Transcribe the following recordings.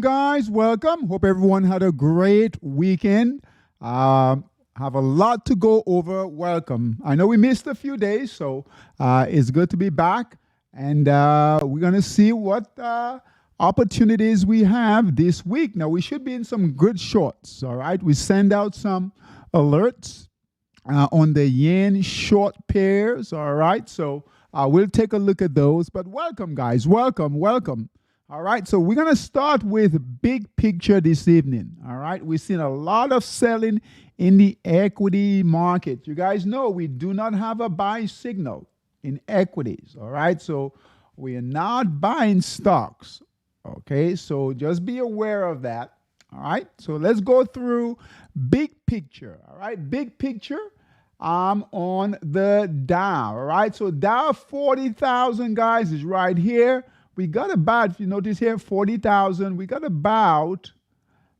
Guys, welcome. Hope everyone had a great weekend. Have a lot to go over. Welcome. I know we missed a few days, so it's good to be back. And we're going to see what opportunities we have this week. Now, we should be in some good shorts, all right? We send out some alerts on the yen short pairs, all right? So we'll take a look at those. But welcome, guys. Welcome. All right, so we're going to start with big picture this evening. All right, we've seen a lot of selling in the equity market. You guys know we do not have a buy signal in equities. All right, so we are not buying stocks. Okay, so just be aware of that. All right, so let's go through big picture. All right, big picture on the Dow. All right, so Dow 40,000, guys, is right here. We got about, if you notice here, 40,000. We got about,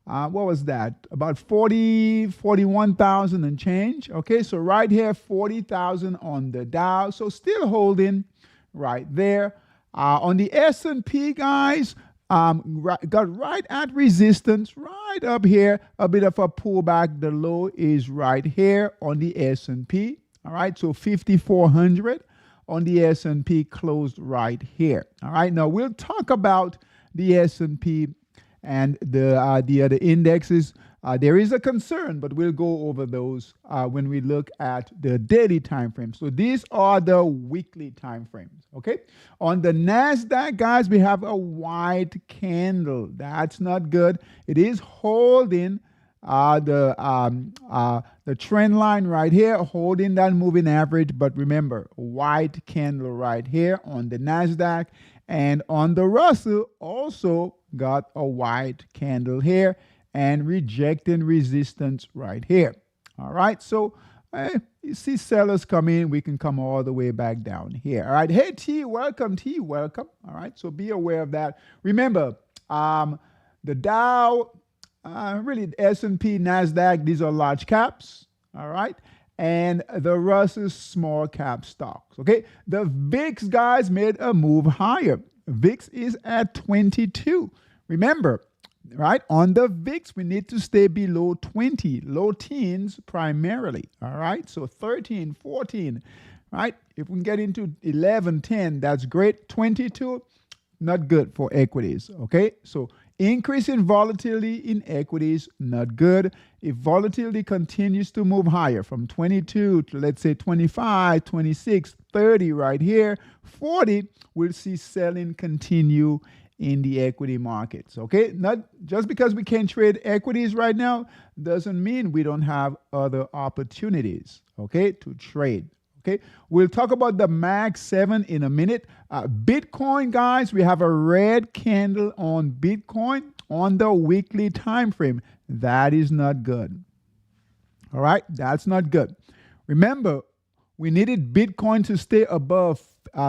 what was that? About 41,000 and change. Okay, so right here, 40,000 on the Dow. So still holding right there. On the S&P, guys, got right at resistance, right up here. A bit of a pullback. The low is right here on the S&P. All right, so 5,400. On the S&P closed right here. All right, now we'll talk about the S&P and the other indexes. There is a concern, but we'll go over those when we look at the daily time frame. So these are the weekly time frames. Okay, on the NASDAQ, guys, we have a white candle. That's not good. It is holding the trend line right here, holding that moving average. But remember, white candle right here on the NASDAQ, and on the Russell also got a white candle here and rejecting resistance right here. All right, so you see sellers come in, we can come all the way back down here. All right, hey T, welcome. All right, so be aware of that. Remember, the Dow, really S&P, NASDAQ, these are large caps, all right? And the Russell small cap stocks, okay? The VIX, guys, made a move higher. VIX is at 22. Remember, right, on the VIX, we need to stay below 20, low teens primarily, all right? So 13, 14, right? If we can get into 11, 10, that's great. 22, not good for equities, okay? So increase in volatility in equities, not good. If volatility continues to move higher from 22 to, let's say, 25, 26, 30 right here, 40, we'll see selling continue in the equity markets, okay? Not just because we can't trade equities right now doesn't mean we don't have other opportunities, okay, to trade. Okay, we'll talk about the Mag 7 in a minute. Bitcoin, guys, we have a red candle on Bitcoin on the weekly time frame. That is not good. All right, that's not good. Remember, we needed Bitcoin to stay above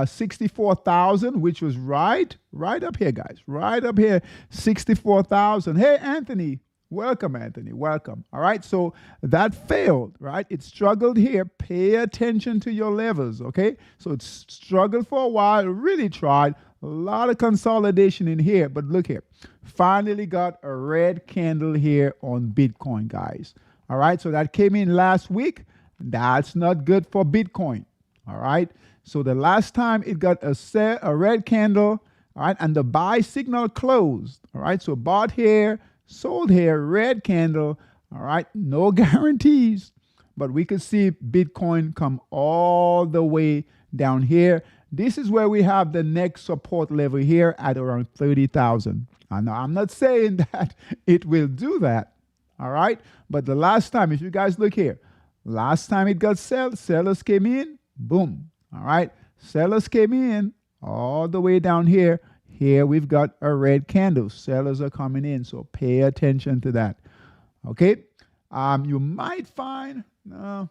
64,000, which was right up here, guys, right up here, 64,000. Hey, Anthony. Welcome, Anthony. Welcome. All right. So that failed, right? It struggled here. Pay attention to your levels, okay? So it struggled for a while, really tried. A lot of consolidation in here. But look here. Finally got a red candle here on Bitcoin, guys. All right. So that came in last week. That's not good for Bitcoin. All right. So the last time it got a red candle, all right, and the buy signal closed. All right. So bought here. Sold here, red candle, all right, no guarantees, but we could see Bitcoin come all the way down here. This is where we have the next support level here at around 30,000. And I'm not saying that it will do that, all right, but the last time, if you guys look here, last time it got sellers came in, boom, all right, sellers came in all the way down here. Here we've got a red candle. Sellers are coming in, so pay attention to that. Okay? You might find, no,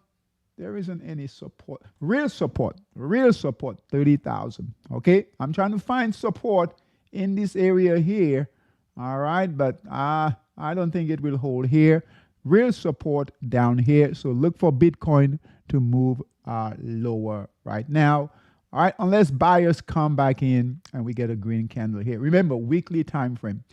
there isn't any support. Real support, 30,000. Okay? I'm trying to find support in this area here. All right? But I don't think it will hold here. Real support down here. So look for Bitcoin to move lower right now. All right, unless buyers come back in and we get a green candle here. Remember, weekly time frame.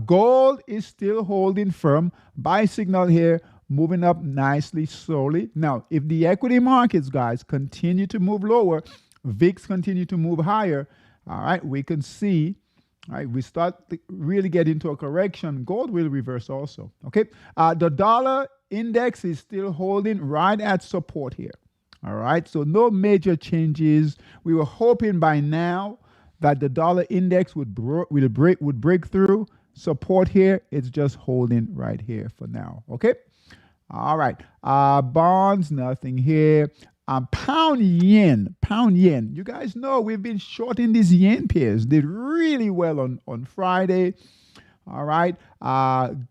Gold is still holding firm. Buy signal here, moving up nicely, slowly. Now, if the equity markets, guys, continue to move lower, VIX continue to move higher, all right, we can see, all right, we start to really get into a correction, gold will reverse also, okay? The dollar index is still holding right at support here, all right? So no major changes. We were hoping by now that the dollar index would break through support here. It's just holding right here for now, okay? All right, bonds, nothing here. Pound yen. You guys know we've been shorting these yen pairs. Did really well on Friday. All right,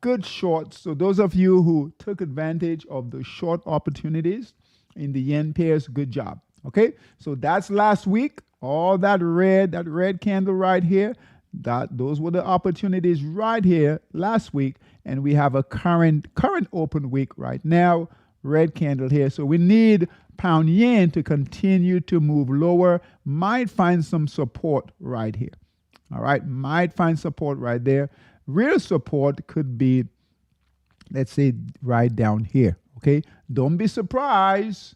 good shorts. So those of you who took advantage of the short opportunities in the yen pairs, good job. Okay, so that's last week. All that red candle right here. Those were the opportunities right here last week, and we have a current open week right now. Red candle here. So we need pound yen to continue to move lower. Might find some support right here. All right, might find support right there. Real support could be, let's say, right down here. Okay, don't be surprised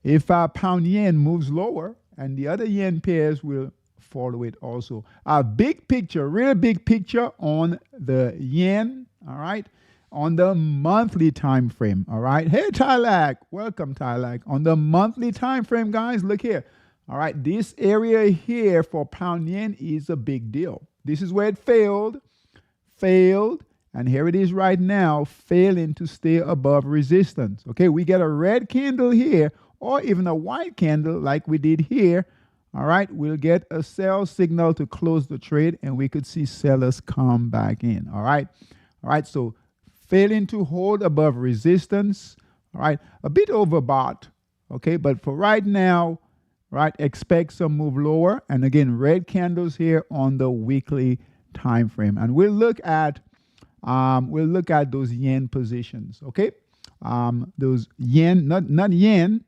if pound yen moves lower, and the other yen pairs will follow it also. A big picture, real big picture on the yen. All right. On the monthly time frame, all right? Hey, Tylak, welcome, Tylak. On the monthly time frame, guys, look here. All right, this area here for pound yen is a big deal. This is where it failed, and here it is right now, failing to stay above resistance. Okay, we get a red candle here, or even a white candle like we did here. All right, we'll get a sell signal to close the trade, and we could see sellers come back in. All right, so failing to hold above resistance, all right, a bit overbought, okay, but for right now, right, expect some move lower, and again, red candles here on the weekly time frame, and we'll look at those yen positions, okay, those yen, not yen,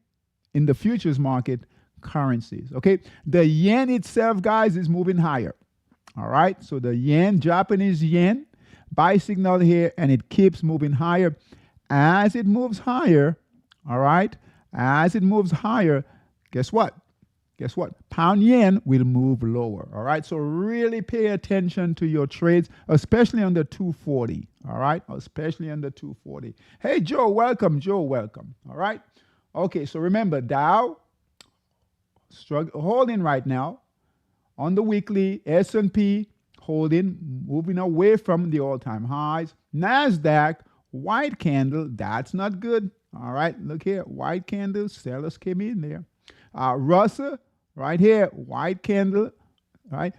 in the futures market, currencies, okay, the yen itself, guys, is moving higher, all right, so the yen, Japanese yen, buy signal here, and it keeps moving higher. As it moves higher, all right, as it moves higher, guess what? Pound yen will move lower, all right? So really pay attention to your trades, especially on the 240, all right? Especially on the 240. Hey, Joe, welcome, all right? Okay, so remember, Dow, holding right now. On the weekly, S&P, holding, moving away from the all-time highs. NASDAQ, white candle, that's not good. All right, look here, white candle, sellers came in there. Russell, right here, white candle, right,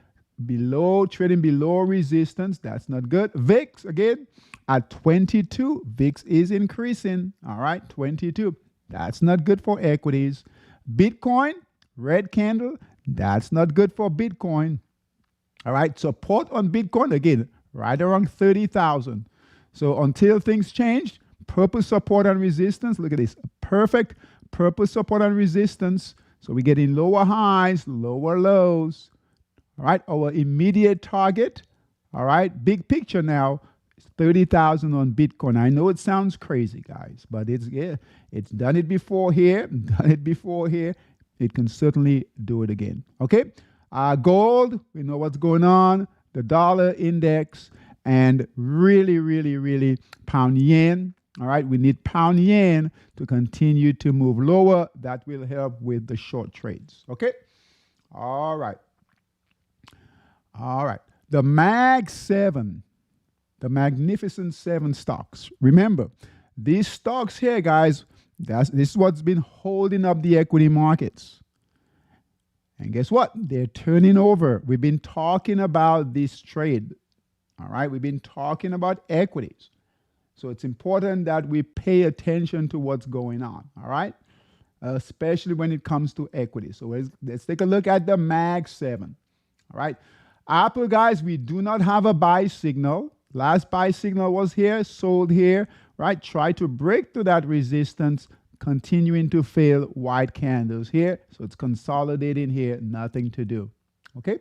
trading below resistance, that's not good. VIX, again, at 22, VIX is increasing, all right, 22. That's not good for equities. Bitcoin, red candle, that's not good for Bitcoin. All right, support on Bitcoin, again, right around 30,000. So until things change, purple support and resistance, look at this, perfect purple support and resistance. So we're getting lower highs, lower lows. All right, our immediate target, all right, big picture now, is 30,000 on Bitcoin. I know it sounds crazy, guys, but it's done it before here, It can certainly do it again, okay? Gold, we know what's going on, the dollar index, and really pound yen. All right, we need pound yen to continue to move lower. That will help with the short trades. Okay? All right. The Mag 7, the Magnificent 7 stocks. Remember, these stocks here, guys, this is what's been holding up the equity markets. And guess what? They're turning over. We've been talking about this trade. All right? We've been talking about equities. So it's important that we pay attention to what's going on. All right? Especially when it comes to equity. So let's take a look at the Mag 7. All right? Apple, guys, we do not have a buy signal. Last buy signal was here, sold here, right? Try to break through that resistance, continuing to fail, white candles here. So it's consolidating here, nothing to do. Okay?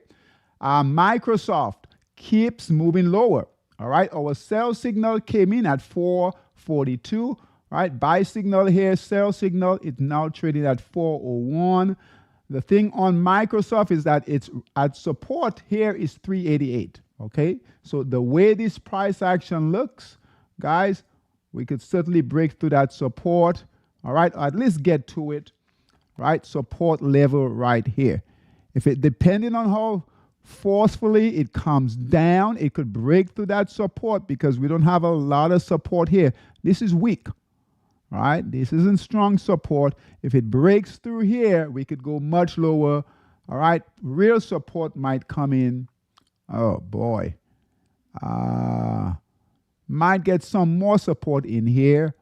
Microsoft keeps moving lower. All right, our sell signal came in at 442. Right, buy signal here, sell signal, it's now trading at 401. The thing on Microsoft is that it's at support here is 388. Okay, so the way this price action looks, guys, we could certainly break through that support. All right, or at least get to it. Right, support level right here. If it, depending on how forcefully it comes down, it could break through that support because we don't have a lot of support here. This is weak. All right, this isn't strong support. If it breaks through here, we could go much lower. All right, real support might come in. Oh boy, might get some more support in here.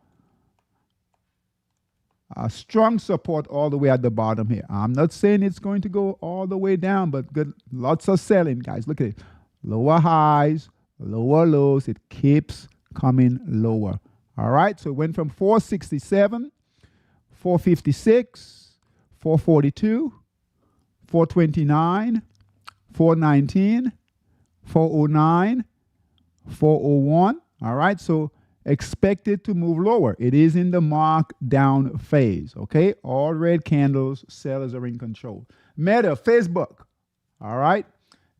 Strong support all the way at the bottom here. I'm not saying it's going to go all the way down, but good, lots of selling, guys. Look at it. Lower highs, lower lows. It keeps coming lower. All right, so it went from 467, 456, 442, 429, 419, 409, 401. All right, so expect it to move lower. It is in the markdown phase, okay? All red candles, sellers are in control. Meta, Facebook, all right?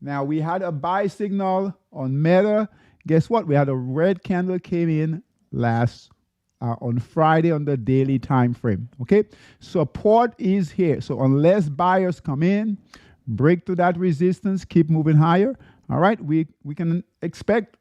Now, we had a buy signal on Meta. Guess what? We had a red candle came in on Friday on the daily time frame, okay? Support is here. So unless buyers come in, break through that resistance, keep moving higher, all right? We can expect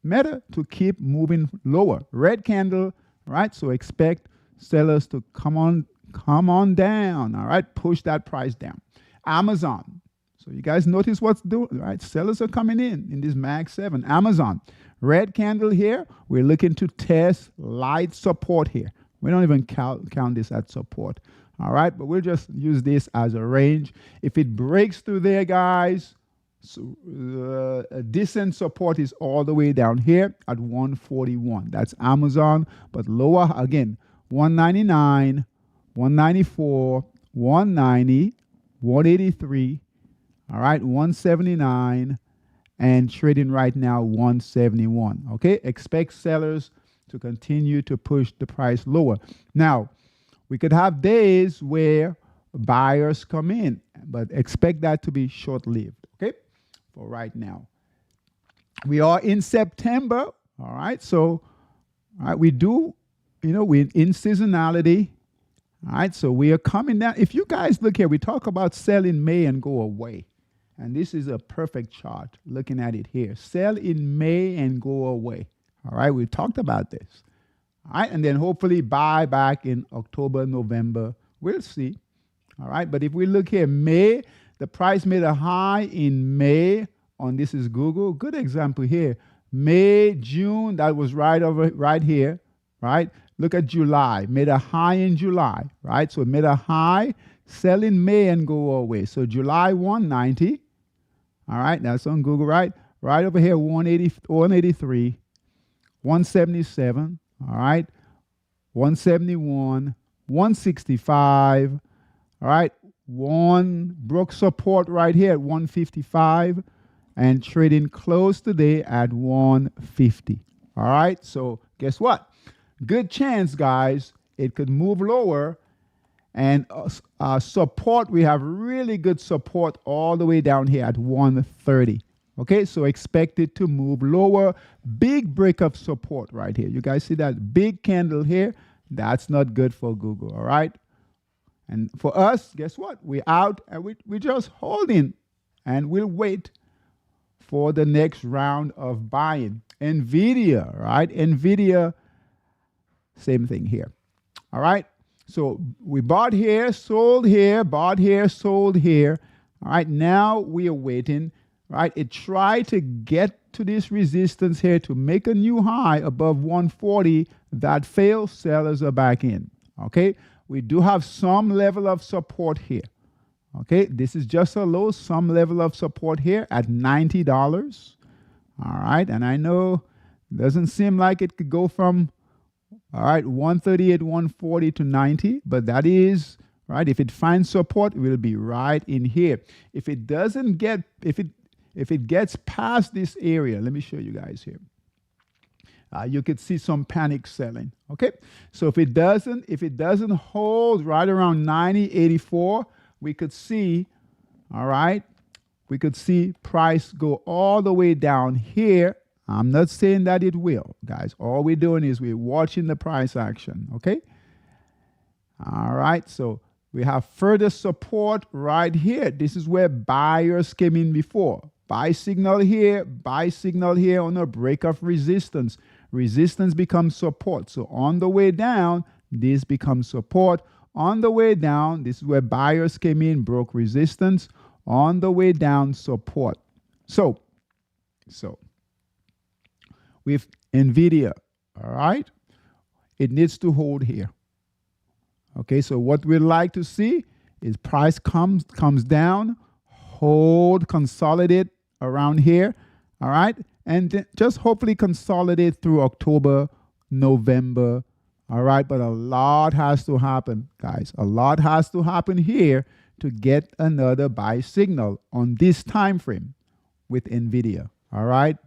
Meta to keep moving lower. Red candle, right? So expect sellers to come on down, all right? Push that price down. Amazon. So you guys notice what's doing, right? Sellers are coming in this Mag 7. Amazon. Red candle here. We're looking to test light support here. We don't even count this as support, all right? But we'll just use this as a range. If it breaks through there, guys, so, a decent support is all the way down here at 141. That's Amazon, but lower again, 199, 194, 190, 183, all right, 179, and trading right now 171. Okay, expect sellers to continue to push the price lower. Now, we could have days where buyers come in, but expect that to be short-lived. Okay. For right now. We are in September, all right? So, all right, we do, we're in seasonality, all right? So we are coming down. If you guys look here, we talk about sell in May and go away. And this is a perfect chart, looking at it here. Sell in May and go away, all right? We talked about this, all right? And then hopefully buy back in October, November. We'll see, all right? But if we look here, May, the price made a high in May on this is Google. Good example here. May, June, that was right here, right? Look at July. Made a high in July, right? So it made a high, sell in May and go away. So July 190. All right, that's on Google, right? Right over here, 183, 177, all right? 171, 165, all right? One broke support right here at 155 and trading close today at 150. All right, so guess what? Good chance, guys, it could move lower. And support, we have really good support all the way down here at 130. Okay, so expect it to move lower. Big break of support right here. You guys see that big candle here? That's not good for Google, all right? And for us, guess what? We're out and we're just holding and we'll wait for the next round of buying. NVIDIA, right? NVIDIA, same thing here. All right. So we bought here, sold here, bought here, sold here. All right. Now we are waiting, right? It tried to get to this resistance here to make a new high above 140. That failed. Sellers are back in. Okay. We do have some level of support here. Okay, this is just a low, some level of support here at $90. All right, and I know it doesn't seem like it could go from, all right, 138, 140 to 90, but that is, right, if it finds support, it will be right in here. If it doesn't get, if it gets past this area, let me show you guys here. you could see some panic selling. Okay, so if it doesn't hold right around 90.84, we could see, all right, we could see price go all the way down here. I'm not saying that it will, guys. All we're doing is we're watching the price action. Okay, all right, so we have further support right here. This is where buyers came in before. Buy signal here on a break of resistance. Resistance becomes support. So on the way down, this becomes support. On the way down, this is where buyers came in, broke resistance. On the way down, support. So with NVIDIA, all right, it needs to hold here. Okay, so what we'd like to see is price comes down, hold, consolidate around here, all right, and then just hopefully consolidate through October, November, all right, but a lot has to happen, guys. A lot has to happen here to get another buy signal on this time frame with NVIDIA, all right?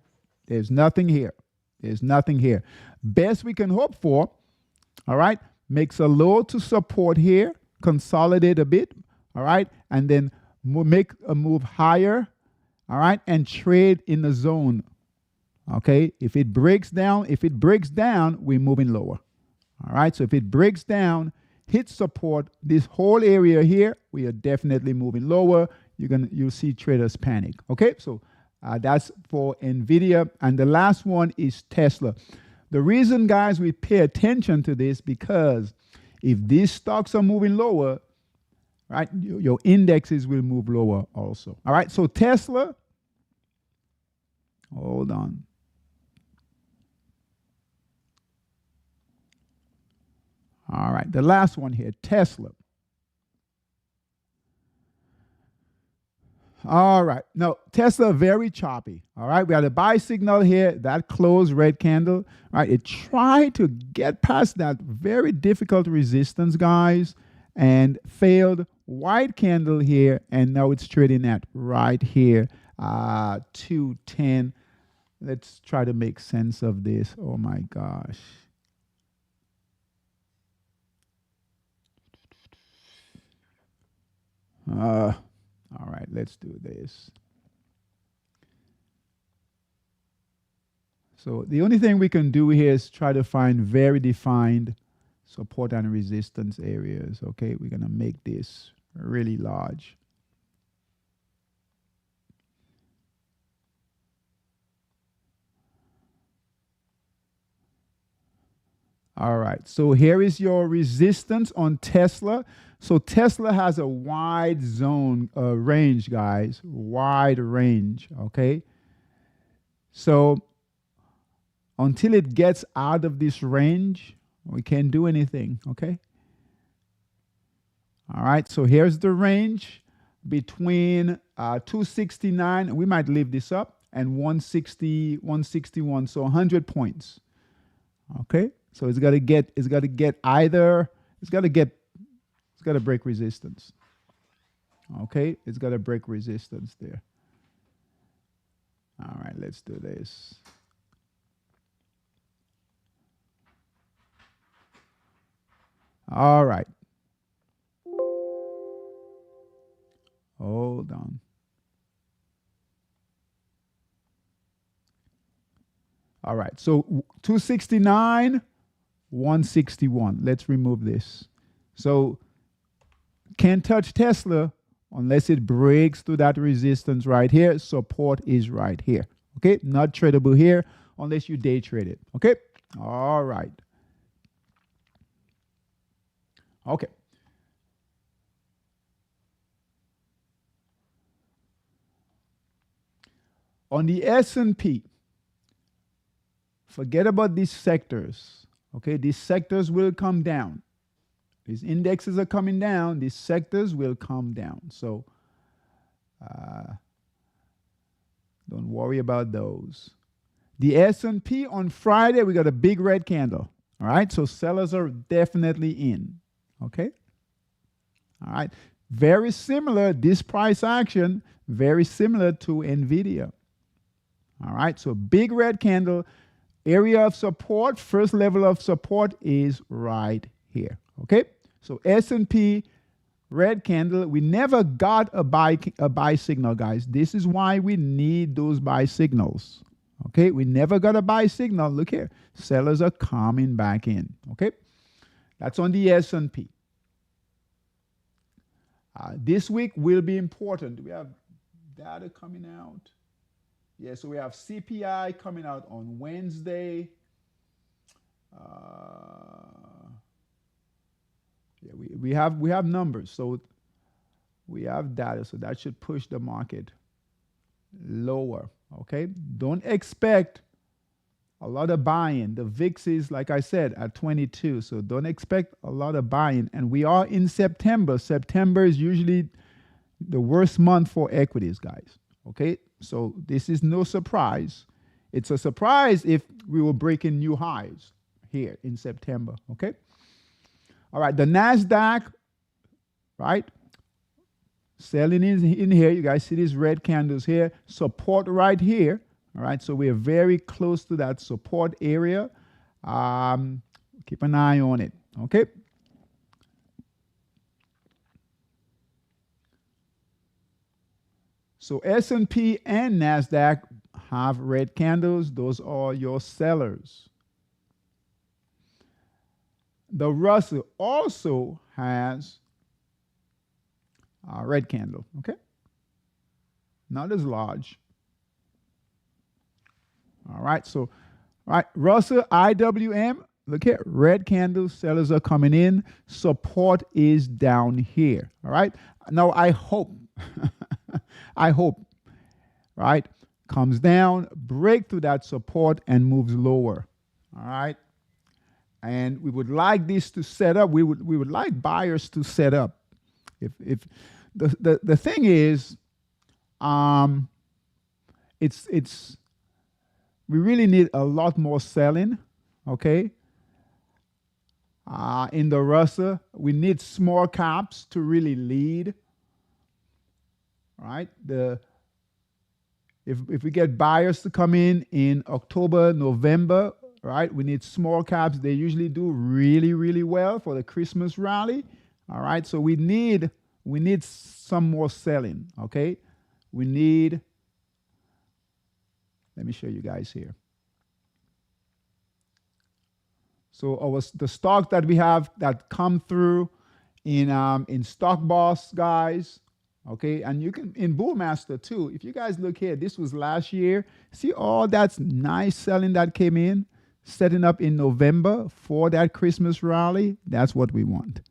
There's nothing here. There's nothing here. Best we can hope for, all right, makes a low to support here, consolidate a bit, all right, and then make a move higher, all right, and trade in the zone. Okay, if it breaks down, we're moving lower. All right, so if it breaks down, hit support, this whole area here, we are definitely moving lower. You'll see traders panic. Okay, so that's for NVIDIA. And the last one is Tesla. The reason, guys, we pay attention to this because if these stocks are moving lower, right, your indexes will move lower also. All right, so Tesla, hold on. All right, the last one here, Tesla. All right, no, Tesla very choppy. All right, we had a buy signal here, that closed red candle. All right, it tried to get past that very difficult resistance, guys, and failed. White candle here, and now it's trading at right here, 210. Let's try to make sense of this. Oh my gosh. All right, let's do this. So the only thing we can do here is try to find very defined support and resistance areas. Okay, we're going to make this really large. All right, so here is your resistance on Tesla. So Tesla has a wide zone range, guys, wide range, okay? So until it gets out of this range, we can't do anything, okay? All right, so here's the range between 269, we might leave this up, and 160, 161, so 100 points, okay? So it's got to break resistance. Okay, it's got to break resistance there. All right, let's do this. All right. Hold on. All right, so 269, 161. Let's remove this. So can't touch Tesla unless it breaks through that resistance right here. Support is right here. Okay, not tradable here unless you day trade it. Okay, all right. Okay. On the S&P, forget about these sectors. Okay, these sectors will come down. These indexes are coming down. These sectors will come down. So don't worry about those. The S&P on Friday, we got a big red candle. All right, so sellers are definitely in. Okay. All right, very similar, this price action, very similar to NVIDIA. All right, so big red candle. area of support, first level of support is right here. Okay, so S&P red candle. We never got a buy signal, guys. This is why we need those buy signals. Okay, we never got a buy signal. Look here, sellers are coming back in. Okay, that's on the S&P. This week will be important. We have data coming out. Yeah, so we have CPI coming out on Wednesday. Yeah, we have numbers, so we have data, so that should push the market lower. Okay, don't expect a lot of buying. The VIX is, like I said, at 22, so don't expect a lot of buying. And we are in September. September is usually the worst month for equities, guys. Okay, so this is no surprise. It's a surprise if we were breaking new highs here in September. Okay, all right, the NASDAQ, right? Selling in here. You guys see these red candles here. Support right here. All right, so we are very close to that support area. Keep an eye on it. Okay. So S&P and NASDAQ have red candles. Those are your sellers. The Russell also has a red candle. Okay. Not as large. All right, so, all right, Russell IWM, look here, red candles, sellers are coming in, support is down here, all right? Now, I hope, right, comes down, break through that support and moves lower, all right? And we would like this to set up, we would like buyers to set up. If the thing is, we really need a lot more selling, okay? In the Russell, we need small caps to really lead, right? If we get buyers to come in October, November, right? We need small caps. They usually do really, really well for the Christmas rally, all right? So we need some more selling, okay? We need. Let me show you guys here. So the stock that we have that come through in Stock Boss, guys, okay, and you can in Bullmaster too. If you guys look here, this was last year. See all that nice selling that came in, setting up in November for that Christmas rally. That's what we want.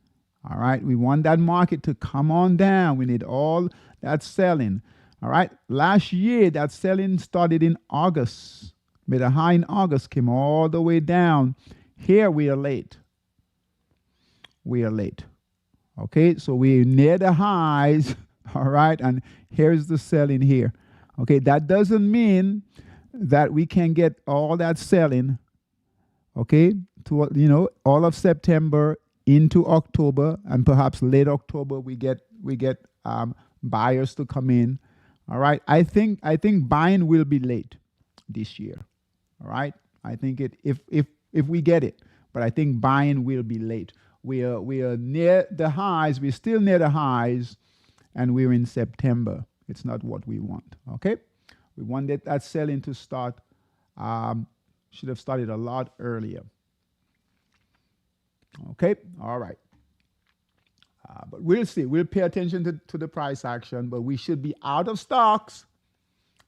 All right, we want that market to come on down. We need all that selling. All right, last year that selling started in August, made a high in August, came all the way down. Here we are late. We are late. Okay, so we're near the highs, all right, and here's the selling here. Okay, that doesn't mean that we can get all that selling, okay, to all of September into October, and perhaps late October we get buyers to come in. All right, I think buying will be late this year. All right, I think if we get it, but I think buying will be late. We are near the highs. We're still near the highs, and we're in September. It's not what we want. Okay, we wanted that selling to start. Should have started a lot earlier. Okay, all right. But we'll see. We'll pay attention to the price action, but we should be out of stocks.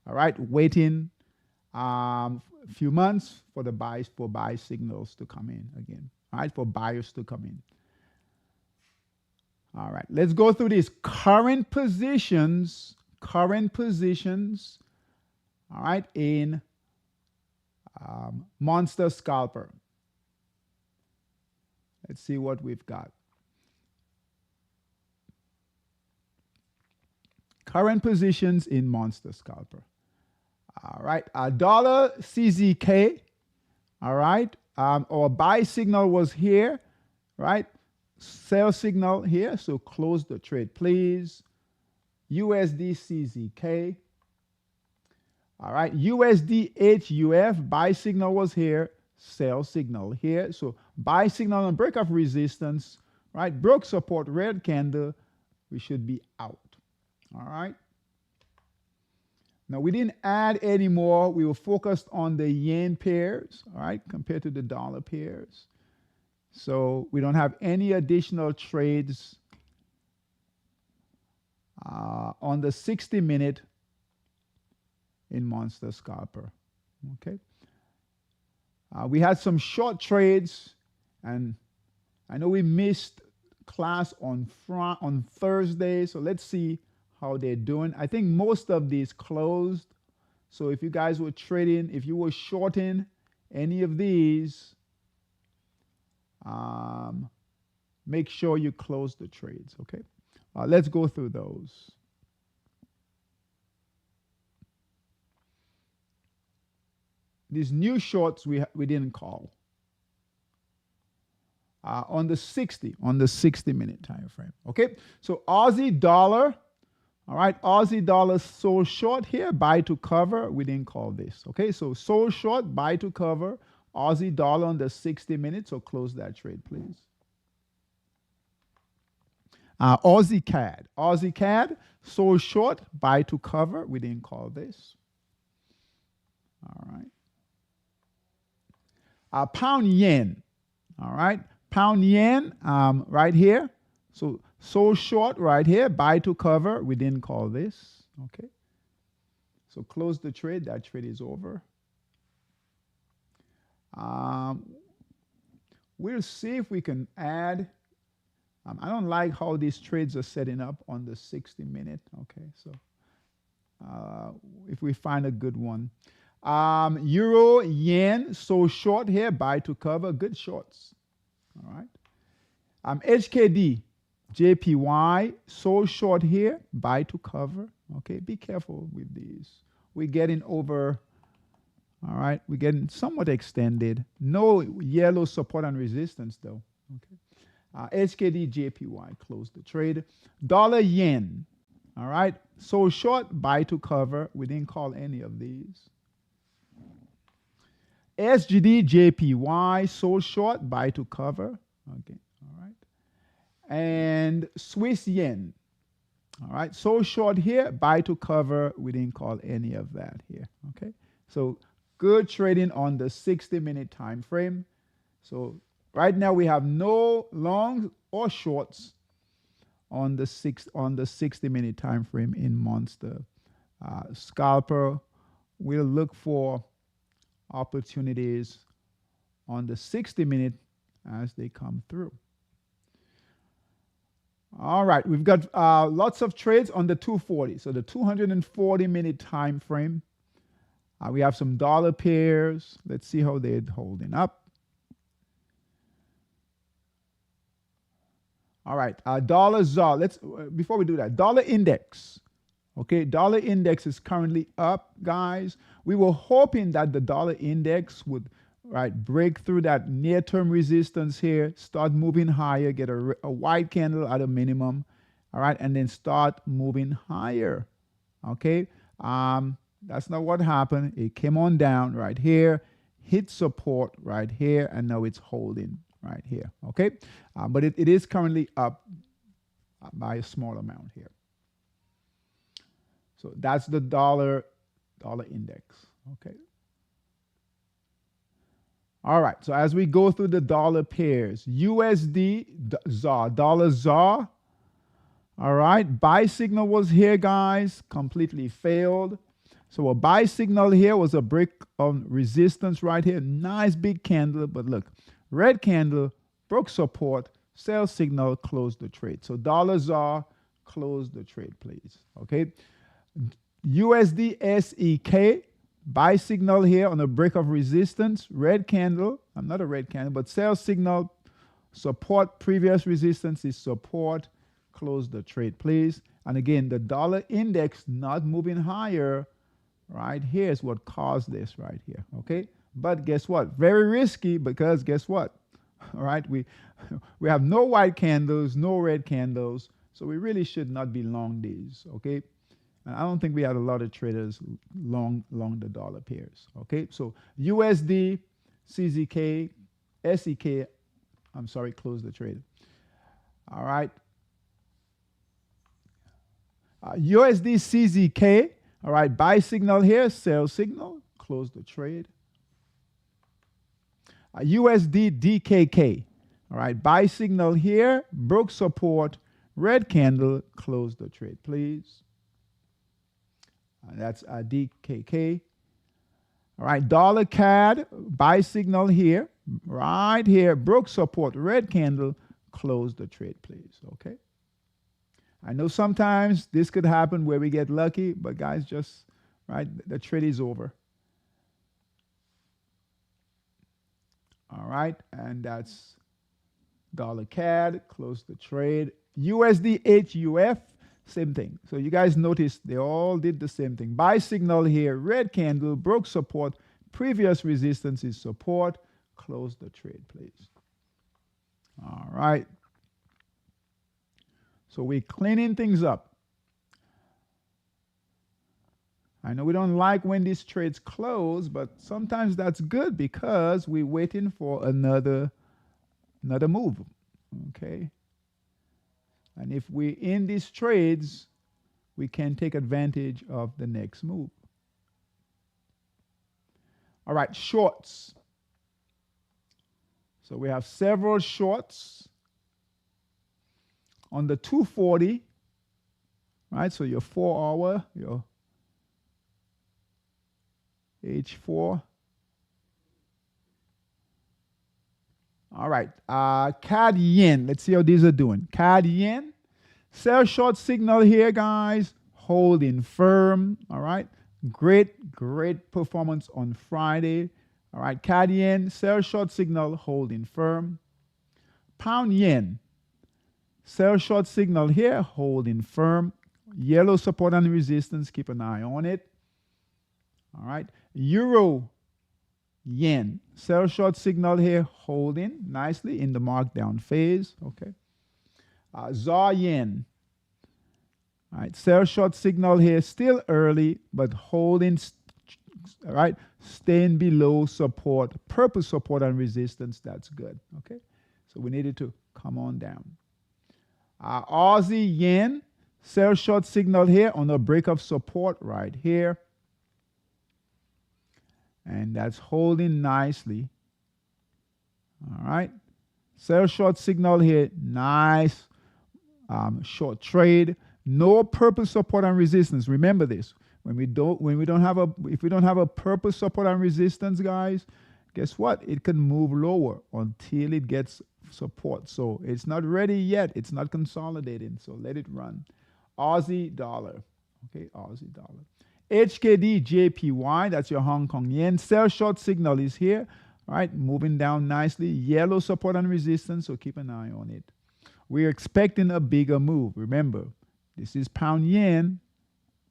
All right, waiting a few months for buy signals to come in again. All right, for buyers to come in. All right, let's go through these current positions. All right, in Monster Scalper. Let's see what we've got. Current positions in Monster Scalper. All right, dollar CZK. All right, our buy signal was here, right? Sell signal here, so close the trade, please. USD CZK. All right, USD HUF, buy signal was here, sell signal here. So buy signal and break of resistance, right? Broke support, red candle, we should be out. All right. Now we didn't add any more. We were focused on the yen pairs, all right, compared to the dollar pairs. So we don't have any additional trades on the 60-minute in Monster Scalper. Okay. We had some short trades, and I know we missed class on Thursday, so let's see how they're doing. I think most of these closed. So if you guys were trading, if you were shorting any of these, make sure you close the trades, okay? Let's go through those. These new shorts we didn't call. On the 60-minute time frame, okay? So Aussie dollar, all right, Aussie dollar sold short here, buy to cover, we didn't call this, okay? So sold short, buy to cover, Aussie dollar on the 60 minutes, so close that trade, please. Aussie CAD, sold short, buy to cover, we didn't call this. All right. Pound yen, all right, pound yen right here. So sold short right here, buy to cover, we didn't call this, okay? So close the trade, that trade is over. We'll see if we can add. I don't like how these trades are setting up on the 60-minute, okay? So if we find a good one. Euro, yen, sold short here, buy to cover, good shorts, all right? HKD, JPY, sold short here, buy to cover. Okay, be careful with these. We're getting over, all right, we're getting somewhat extended. No yellow support and resistance though. Okay, HKD, JPY, close the trade. Dollar yen, all right, sold short, buy to cover. We didn't call any of these. SGD, JPY, sold short, buy to cover. Okay. And Swiss yen, all right, so short here, buy to cover, we didn't call any of that here, okay? So good trading on the 60-minute time frame. So right now we have no longs or shorts on the 60-minute time frame in Monster Scalper. We'll look for opportunities on the 60-minute as they come through. All right, we've got lots of trades on the 240. So the 240-minute time frame. We have some dollar pairs. Let's see how they're holding up. All right, dollar ZAR. Let's before we do that, dollar index. Okay, dollar index is currently up, guys. We were hoping that the dollar index would break through that near-term resistance here, start moving higher, get a white candle at a minimum, all right, and then start moving higher, okay? That's not what happened. It came on down right here, hit support right here, and now it's holding right here, okay? But it is currently up by a small amount here. So that's the dollar index, okay? All right, so as we go through the dollar pairs, USD, ZAR, dollar ZAR, all right, buy signal was here, guys, completely failed. So a buy signal here was a break of resistance right here, nice big candle, but look, red candle, broke support, sell signal, close the trade. So dollar ZAR, close the trade, please, okay? USD SEK, buy signal here on a break of resistance, red candle, not a red candle, but sell signal, support, previous resistance is support, close the trade, please. And again, the dollar index not moving higher, right here is what caused this right here, okay? But guess what? Very risky because guess what? All right, we have no white candles, no red candles, so we really should not be long these, okay? And I don't think we had a lot of traders long the dollar pairs. Okay, so USD, CZK, SEK, I'm sorry, close the trade. All right. USD, CZK, all right, buy signal here, sell signal, close the trade. USD, DKK, all right, buy signal here, broke support, red candle, close the trade, please. That's DKK. All right, dollar CAD, buy signal here, right here, broke support, red candle, close the trade, please. Okay. I know sometimes this could happen where we get lucky, but guys, just, right, the trade is over. All right, and that's dollar CAD, close the trade. USD HUF, same thing. So you guys notice they all did the same thing. Buy signal here, red candle, broke support, previous resistance is support, close the trade, please. All right. So we're cleaning things up. I know we don't like when these trades close, but sometimes that's good because we're waiting for another move. Okay. And if we're in these trades, we can take advantage of the next move. All right, shorts. So we have several shorts on the 240, right? So your 4 hour, your H4. All right, CAD yen. Let's see how these are doing. CAD yen, sell short signal here, guys. Holding firm. All right, great performance on Friday. All right, CAD yen, sell short signal, holding firm. Pound yen, sell short signal here, holding firm. Yellow support and resistance, keep an eye on it. All right, Euro yen, sell short signal here, holding nicely in the markdown phase. Okay. ZAR yen, all right, sell short signal here, still early, but holding, all right, staying below support, purple support and resistance, that's good. Okay, so we needed to come on down. Aussie yen, sell short signal here on a break of support right here. And that's holding nicely. All right. Sell short signal here. Nice short trade. No purple support and resistance. Remember this. If we don't have a purple support and resistance, guys, guess what? It can move lower until it gets support. So it's not ready yet. It's not consolidating. So let it run. Aussie dollar. Okay, Aussie dollar. HKD JPY, that's your Hong Kong yen. Sell short signal is here. All right, moving down nicely. Yellow support and resistance, so keep an eye on it. We're expecting a bigger move. Remember, this is pound yen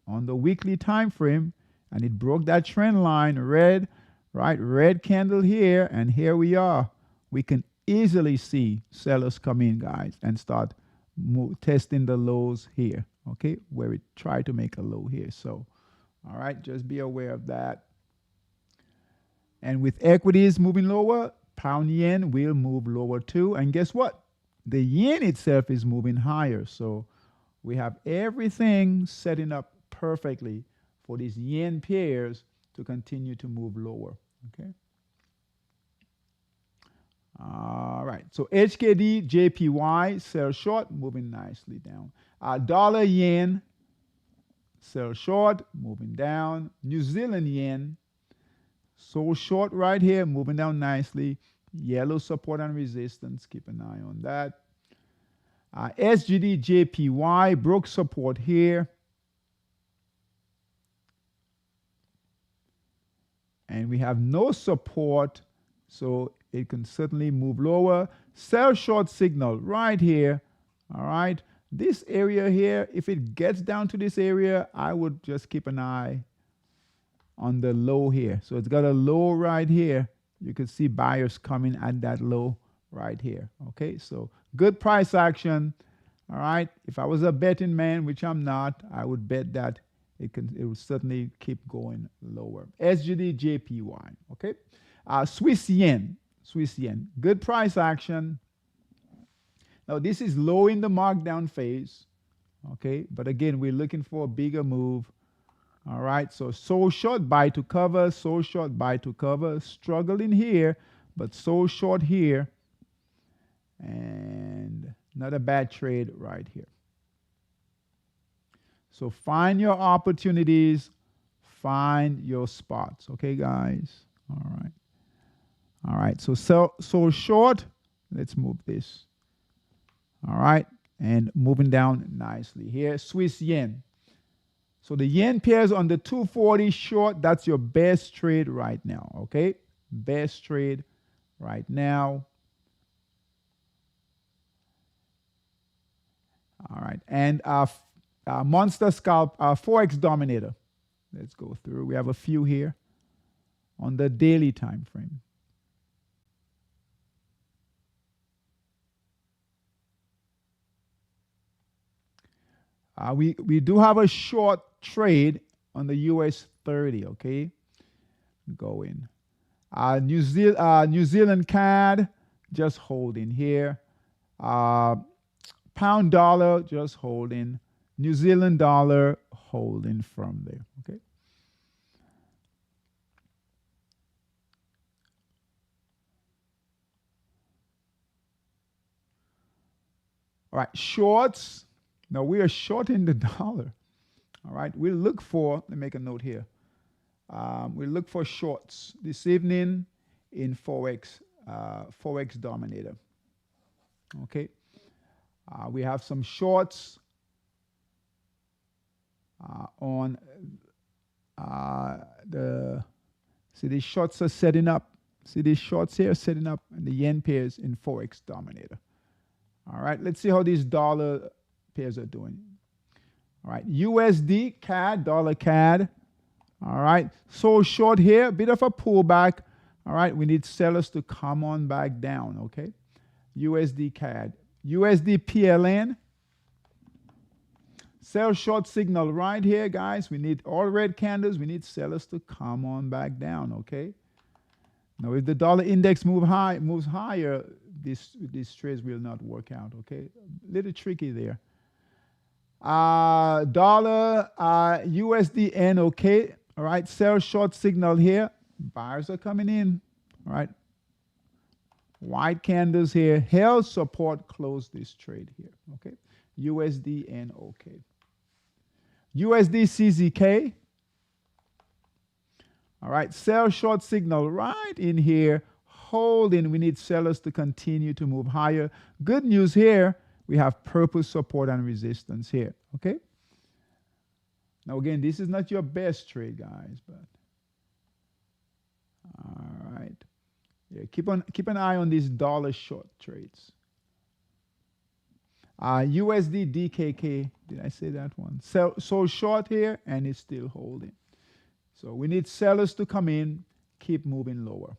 on the weekly time frame, and it broke that trend line, red, right? Red candle here, and here we are. We can easily see sellers come in, guys, and start testing the lows here, okay, where it tried to make a low here. So, all right, just be aware of that. And with equities moving lower, pound yen will move lower too. And guess what? The yen itself is moving higher. So we have everything setting up perfectly for these yen pairs to continue to move lower. Okay. All right. So HKD, JPY, sell short, moving nicely down. Dollar yen, sell short, moving down. New Zealand yen, so short right here, moving down nicely. Yellow support and resistance, keep an eye on that. SGD JPY broke support here. And we have no support, so it can certainly move lower. Sell short signal right here. All right. This area here, if it gets down to this area, I would just keep an eye on the low here. So it's got a low right here. You can see buyers coming at that low right here. Okay, so good price action. All right, if I was a betting man, which I'm not, I would bet that it will certainly keep going lower. SGD JPY, okay? Swiss yen, good price action. Now this is low in the markdown phase, okay? But again, we're looking for a bigger move. All right, so short, buy to cover, so short, buy to cover, struggling here, but so short here, and not a bad trade right here. So find your opportunities, find your spots, okay, guys? All right, so short, let's move this. All right, and moving down nicely here, Swiss yen. So the yen pairs on the 240 short, that's your best trade right now, okay? Best trade right now. All right, and monster scalp, Forex dominator. Let's go through. We have a few here on the daily time frame. We do have a short trade on the US 30, okay? Go in. New Zealand CAD, just holding here. Pound dollar, just holding. New Zealand dollar, holding from there, okay? All right, shorts. Now we are shorting the dollar. All right, we'll look for, let me make a note here. We'll look for shorts this evening in Forex, Forex dominator. Okay, we have some shorts on see these shorts are setting up. See these shorts here setting up, and the yen pairs in Forex dominator. All right, let's see how these dollar pairs are doing. All right, USD CAD, dollar CAD. All right, so short here, a bit of a pullback. All right, we need sellers to come on back down, okay? USD CAD. USD PLN. Sell short signal right here, guys. We need all red candles. We need sellers to come on back down, okay? Now, if the dollar index moves higher, these trades will not work out, okay? A little tricky there. Dollar, USDN, okay. All right, sell short signal here. Buyers are coming in, all right. White candles here. Held support, close this trade here, okay. USDN, okay. USD CZK. All right, sell short signal right in here. Holding, we need sellers to continue to move higher. Good news here. We have purple support and resistance here, okay? Now, again, this is not your best trade, guys, but all right. Yeah, keep an eye on these dollar short trades. USD DKK, did I say that one? So short here, and it's still holding. So we need sellers to come in, keep moving lower.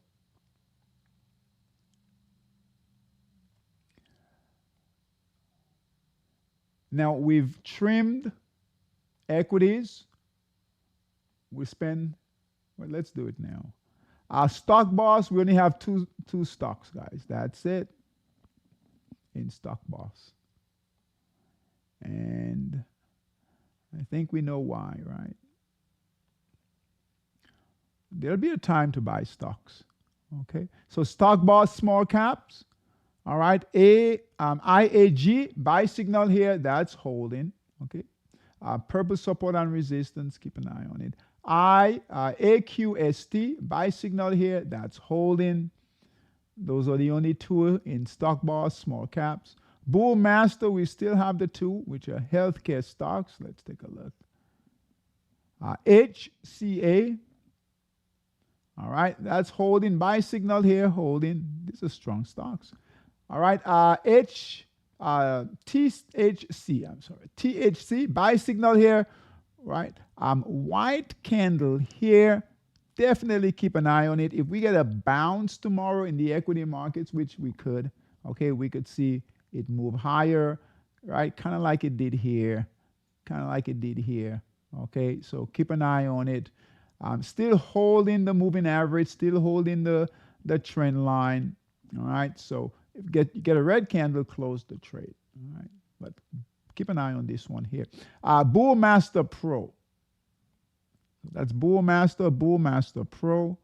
Now we've trimmed equities. We spend, well, let's do it now. Our stock boss, we only have two stocks, guys. That's it in stock boss. And I think we know why, right? There'll be a time to buy stocks. Okay. So stock boss, small caps. All right, IAG, buy signal here, that's holding, okay. Purple support and resistance, keep an eye on it. AQST, buy signal here, that's holding. Those are the only two in stock boss, small caps. Bull master, we still have the two, which are healthcare stocks. Let's take a look. HCA, all right, that's holding. Buy signal here, holding. These are strong stocks. All right, THC, buy signal here, right? White candle here, definitely keep an eye on it. If we get a bounce tomorrow in the equity markets, which we could, okay, we could see it move higher, right? Kind of like it did here, kind of like it did here. Okay, so keep an eye on it. Still holding the moving average, still holding the trend line. All right, so if you get a red candle, close the trade. All right, but keep an eye on this one here. Bullmaster Pro. That's Bullmaster Pro.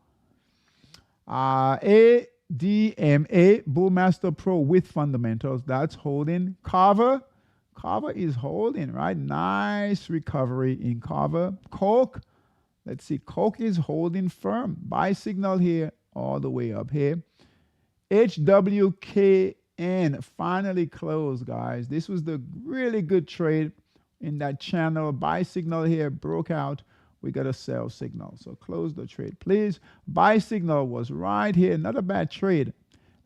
ADMA, Bullmaster Pro with fundamentals. That's holding. Carver is holding, right? Nice recovery in Carver. Coke, let's see. Coke is holding firm. Buy signal here, all the way up here. HWKN finally closed, guys. This was the really good trade in that channel. Buy signal here, broke out. We got a sell signal. So close the trade, please. Buy signal was right here. Not a bad trade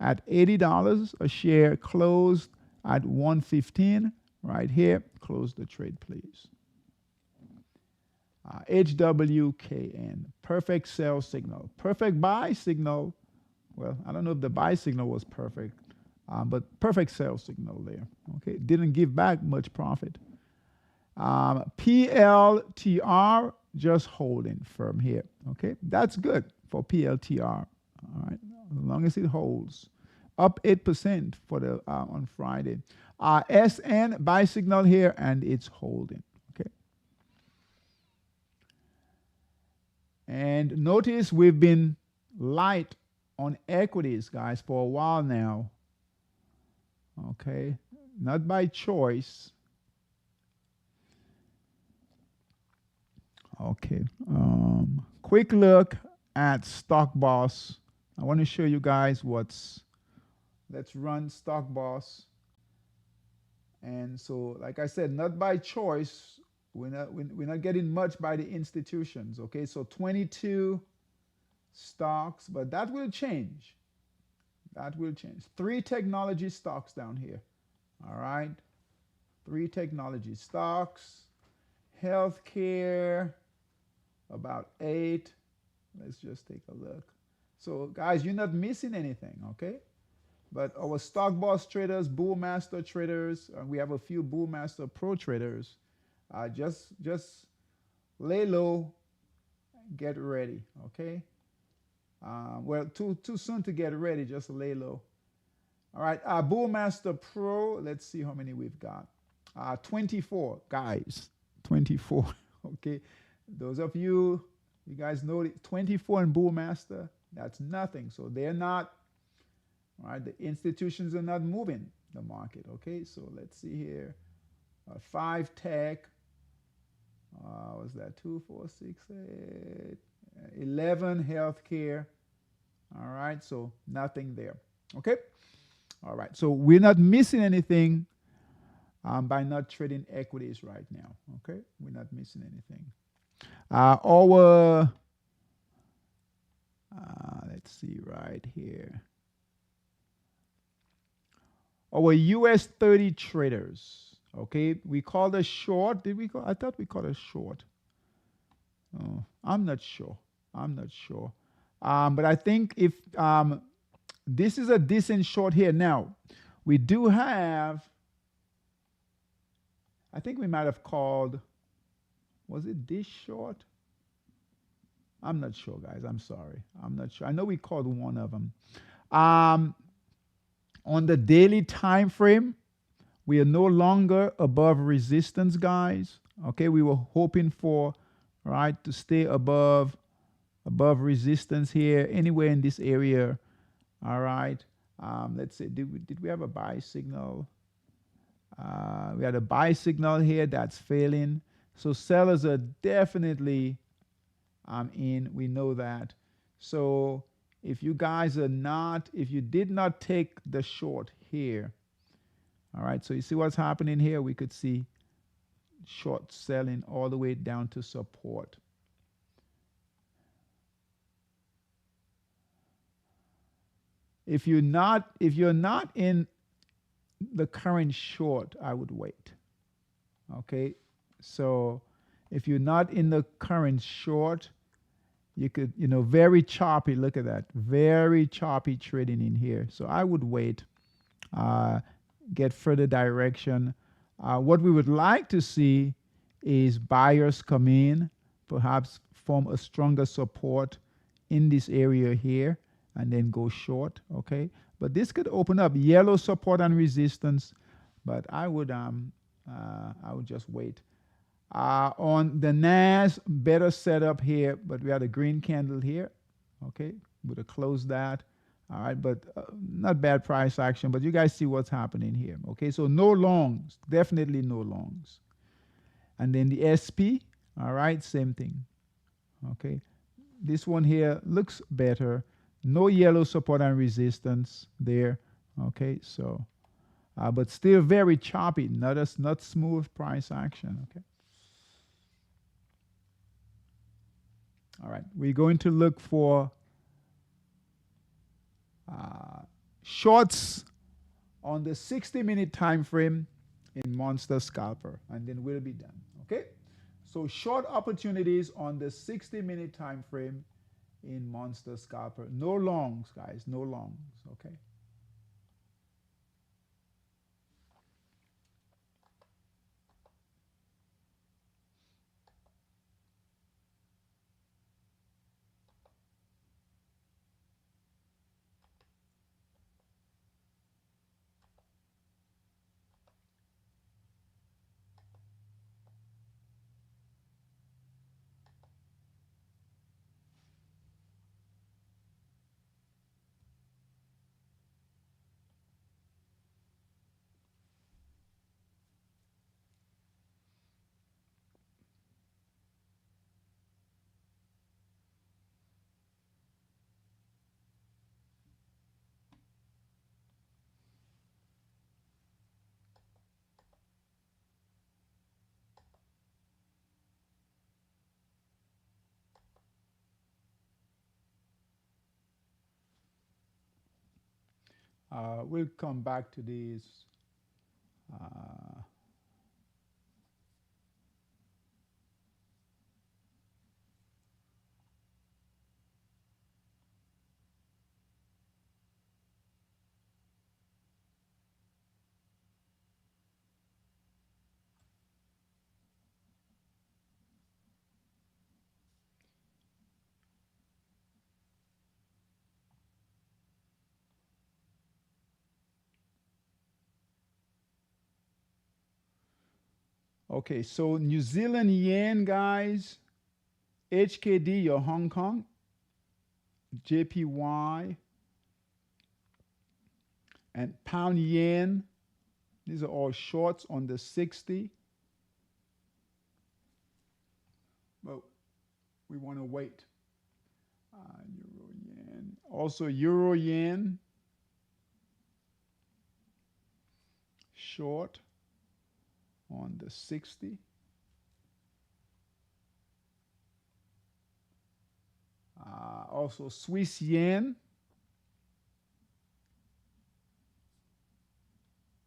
at $80 a share. Closed at 115 right here. Close the trade, please. HWKN. Perfect sell signal. Perfect buy signal. Well, I don't know if the buy signal was perfect, but perfect sell signal there. Okay, didn't give back much profit. PLTR just holding firm here. Okay, that's good for PLTR. All right, as long as it holds, up 8% for the on Friday. SN buy signal here, and it's holding. Okay, and notice we've been light on equities, guys, for a while now. Okay, not by choice. Okay, quick look at Stock Boss. I want to show you guys let's run Stock Boss. And so, like I said, not by choice. We're not getting much by the institutions. Okay, so 22 stocks, but that will change. That will change. 3 technology stocks down here. All right, 3 technology stocks. Healthcare, about 8. Let's just take a look. So, guys, you're not missing anything, okay? But our Stock Boss traders, Bullmaster traders, we have a few Bullmaster Pro traders. Just lay low, get ready, okay? Well, too soon to get ready. Just lay low. All right, Bullmaster Pro. Let's see how many we've got. 24 guys. 24. Okay, those of you guys know it, 24 in Bullmaster. That's nothing. So they're not. All right, the institutions are not moving the market. Okay, so let's see here. 5 tech. Was that 2, 4, 6, 8? 11 healthcare. All right, so nothing there. Okay, all right, so we're not missing anything by not trading equities right now. Okay, we're not missing anything. Let's see right here. Our US 30 traders. Okay, we called a short. Did we call? I thought we called a short. Oh, I'm not sure. But I think if this is a decent short here. Now, we do have, I think we might have called, was it this short? I'm not sure, guys. I'm sorry. I'm not sure. I know we called one of them. On the daily time frame, we are no longer above resistance, guys. Okay, we were hoping for, right, to stay above resistance here, anywhere in this area. All right. Let's see. Did we have a buy signal? We had a buy signal here that's failing. So sellers are definitely in. We know that. So if you guys are not, if you did not take the short here, all right. So you see what's happening here? We could see short selling all the way down to support. If you're not in the current short, I would wait. Okay, so if you're not in the current short, you could, very choppy. Look at that, very choppy trading in here. So I would wait, get further direction. What we would like to see is buyers come in, perhaps form a stronger support in this area here, and then go short. Okay, but this could open up yellow support and resistance, but I would just wait. On the NAS, better setup here, but we had a green candle here. Okay, would have closed that. All right, but not bad price action, but you guys see what's happening here. Okay, so no longs, definitely no longs. And then the SP, all right, same thing. Okay, this one here looks better. No yellow support and resistance there. Okay, so, but still very choppy, not smooth price action. Okay. All right, we're going to look for shorts on the 60-minute time frame in Monster Scalper, and then we'll be done. Okay, so short opportunities on the 60-minute time frame in Monster Scalper. No longs, guys, no longs. Okay. We'll come back to these. Uh, okay, so New Zealand yen, guys, HKD, your Hong Kong, JPY, and pound yen. These are all shorts on the 60. But we want to wait. Euro yen. Also, Euro yen, short on the 60. Also, Swiss yen,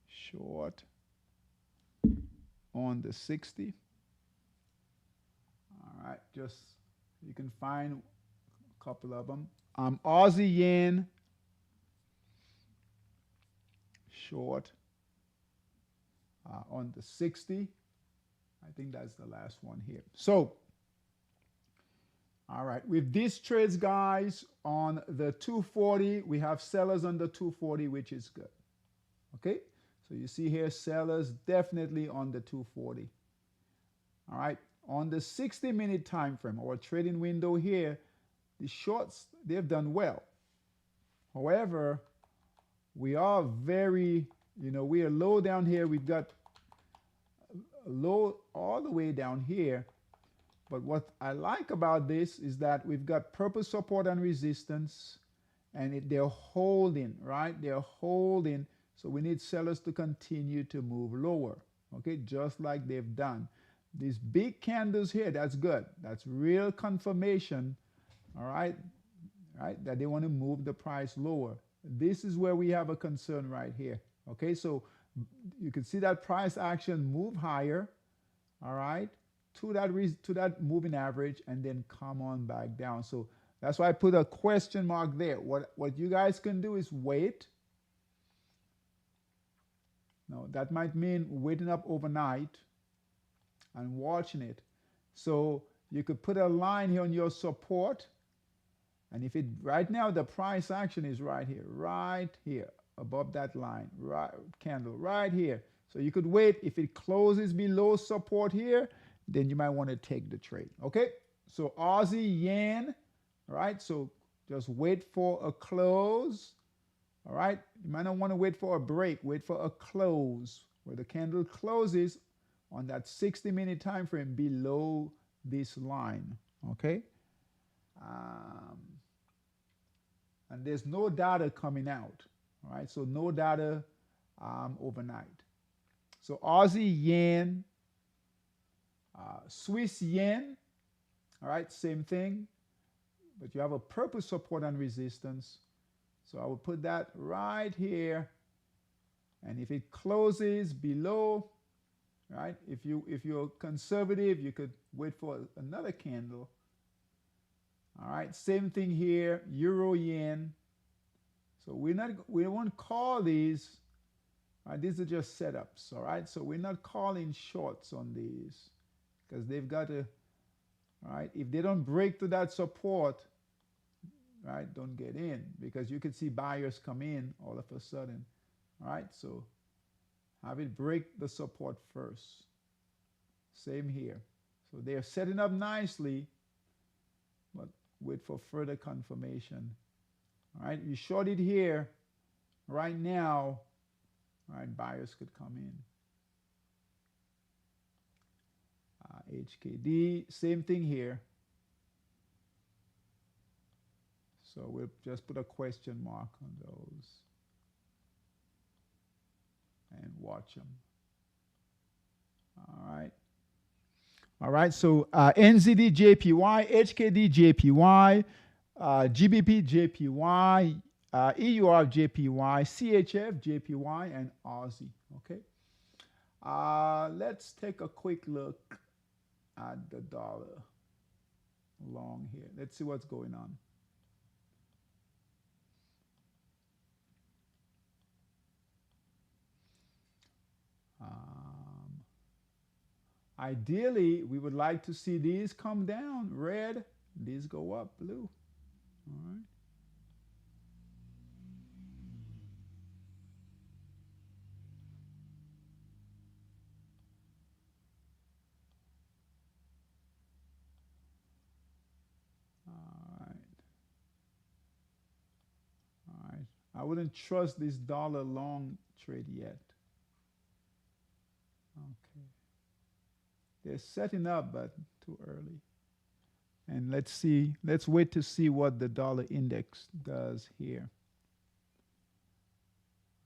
short on the 60. All right, just you can find a couple of them. Aussie yen, short on the 60. I think that's the last one here. So, all right, with these trades, guys, on the 240, we have sellers on the 240, which is good. Okay, so you see here, sellers definitely on the 240. All right, on the 60-minute time frame, our trading window here, the shorts, they've done well. However, we are very, we are low down here. We've got low all the way down here. But what I like about this is that we've got purple support and resistance, and they're holding, right? They're holding. So we need sellers to continue to move lower, okay? Just like they've done. These big candles here, that's good. That's real confirmation, all right? Right? That they want to move the price lower. This is where we have a concern right here, okay? So you can see that price action move higher, all right? To that moving average, and then come on back down. So that's why I put a question mark there. What you guys can do is wait. Now that might mean waiting up overnight, and watching it. So you could put a line here on your support, and if it right now the price action is right here above that line, right candle right here. So you could wait. If it closes below support here, then you might want to take the trade. Okay, so Aussie yen, right? So just wait for a close. All right, you might not want to wait for a break. Wait for a close where the candle closes on that 60-minute time frame below this line. Okay, and there's no data coming out. All right, so no data overnight. So Aussie yen, Swiss yen, all right, same thing, but you have a purple support and resistance. So I will put that right here, and if it closes below, right, if you're conservative, you could wait for another candle. All right, same thing here, euro yen. So we won't call these. Right, these are just setups. All right, so we're not calling shorts on these because they've got to. All right, if they don't break to that support, right, don't get in, because you could see buyers come in all of a sudden. All right, so have it break the support first. Same here. So they're setting up nicely, but wait for further confirmation. All right, you short it here right now. All right, buyers could come in. HKD, same thing here. So we'll just put a question mark on those and watch them. All right. All right, so NZD JPY, HKD JPY, GBP JPY, EUR JPY, CHF JPY, and Aussie. Okay. Let's take a quick look at the dollar long here. Let's see what's going on. Ideally, we would like to see these come down red, these go up blue. All right. All right. I wouldn't trust this dollar long trade yet. Okay. They're setting up, but too early. And let's wait to see what the dollar index does here.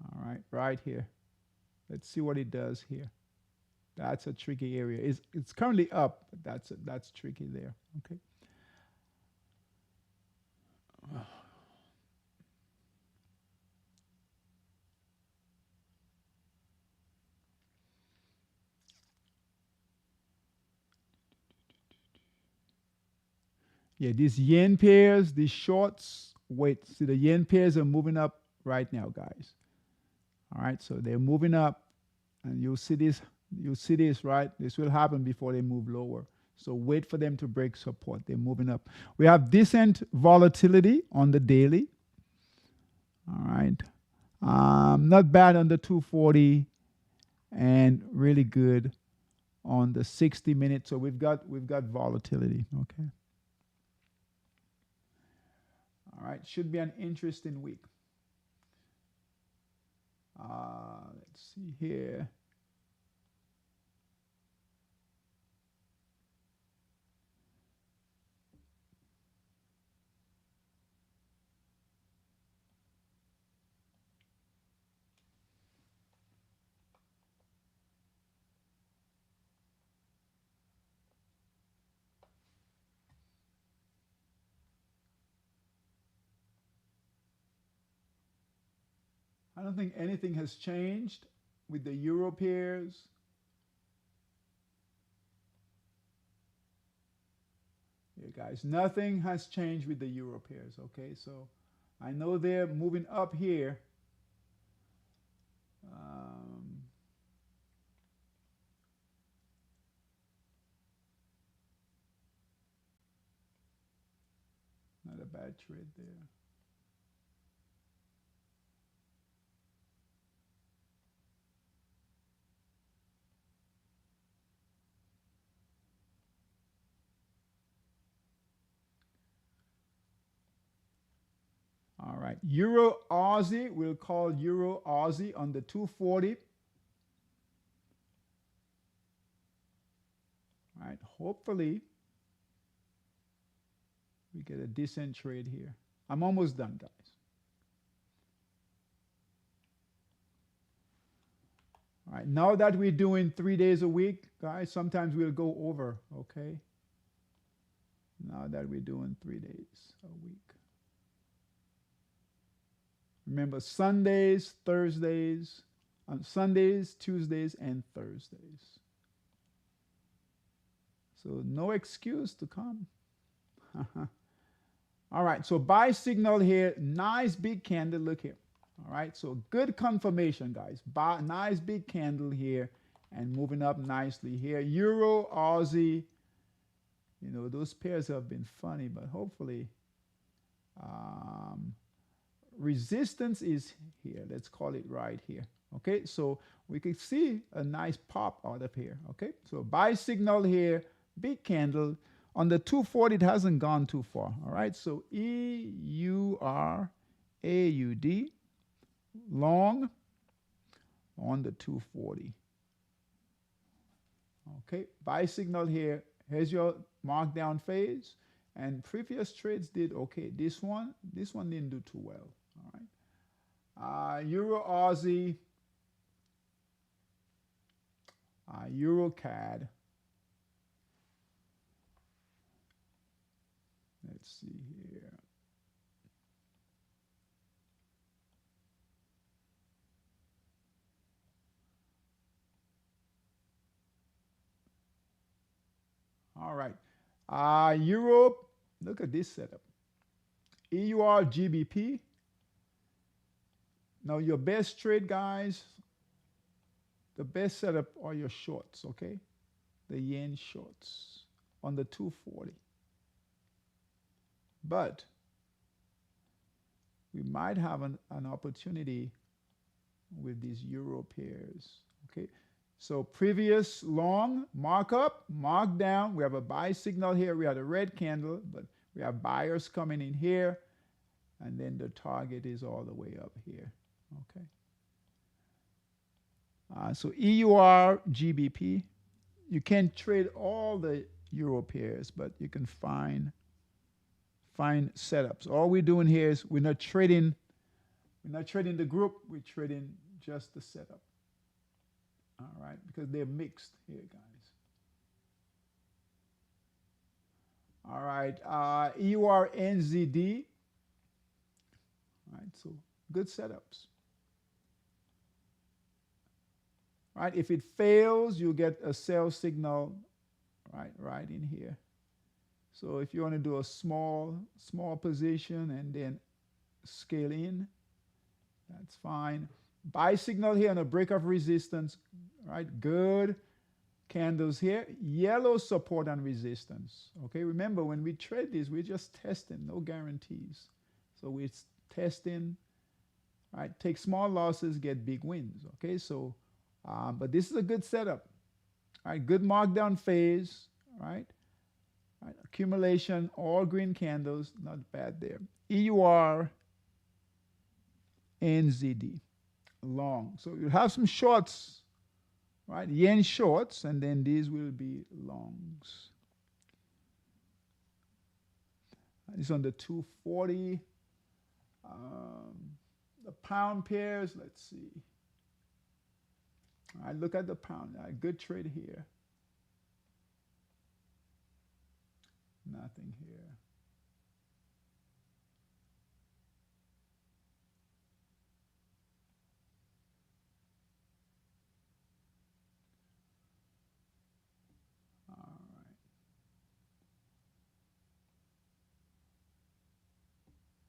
All right, right here. Let's see what it does here. That's a tricky area. It's currently up, but that's tricky there. Okay. Yeah, these yen pairs, these shorts, wait, see the yen pairs are moving up right now, guys. All right, so they're moving up, and you'll see this, right? This will happen before they move lower. So wait for them to break support. They're moving up. We have decent volatility on the daily. All right. Not bad on the 240 and really good on the 60 minutes. So we've got volatility. Okay. All right, should be an interesting week. Let's see here. I don't think anything has changed with the euro pairs. Yeah, guys, nothing has changed with the euro pairs, okay? So I know they're moving up here. bad trade there. All right, Euro Aussie, we'll call Euro Aussie on the 240. All right, hopefully we get a decent trade here. I'm almost done, guys. All right, now that we're doing 3 days a week, guys, sometimes we'll go over, okay? Now that we're doing 3 days a week. Remember, Sundays, Thursdays, on Sundays, Tuesdays, and Thursdays. So no excuse to come. All right, so buy signal here, nice big candle, look here. All right, so good confirmation, guys. Buy, nice big candle here and moving up nicely here. Euro, Aussie, you know, those pairs have been funny, but hopefully resistance is here. Let's call it right here. Okay, so we can see a nice pop out of here. Okay, so buy signal here, big candle. On the 240, it hasn't gone too far. All right, so EURAUD, long on the 240. Okay, buy signal here. Here's your markdown phase. And previous trades did okay. This one didn't do too well. All right. Euro Aussie, Euro CAD. Let's see here. All right. Europe, look at this setup. EUR GBP. Now your best trade, guys, the best setup are your shorts, okay? The yen shorts on the 240. But we might have an opportunity with these euro pairs, okay? So previous long, mark up, mark down. We have a buy signal here. We had a red candle, but we have buyers coming in here. And then the target is all the way up here, okay? So EUR GBP, you can't trade all the euro pairs, but you can find setups. All we're doing here is we're not trading the group, we're trading just the setup. All right, because they're mixed here, guys. All right, EUR NZD. All right, so good setups. All right, if it fails, you get a sell signal right in here. So if you want to do a small position and then scale in, that's fine. Buy signal here on a break of resistance, right? Good candles here. Yellow support and resistance. Okay, remember when we trade this, we're just testing, no guarantees. So we're testing, right? Take small losses, get big wins. Okay, so, but this is a good setup. All right, good markdown phase, right? Right, accumulation, all green candles, not bad there. EUR NZD, long. So you have some shorts, right? Yen shorts, and then these will be longs. It's on the 240. The pound pairs, let's see. All right, look at the pound. All right, good trade here. Nothing here.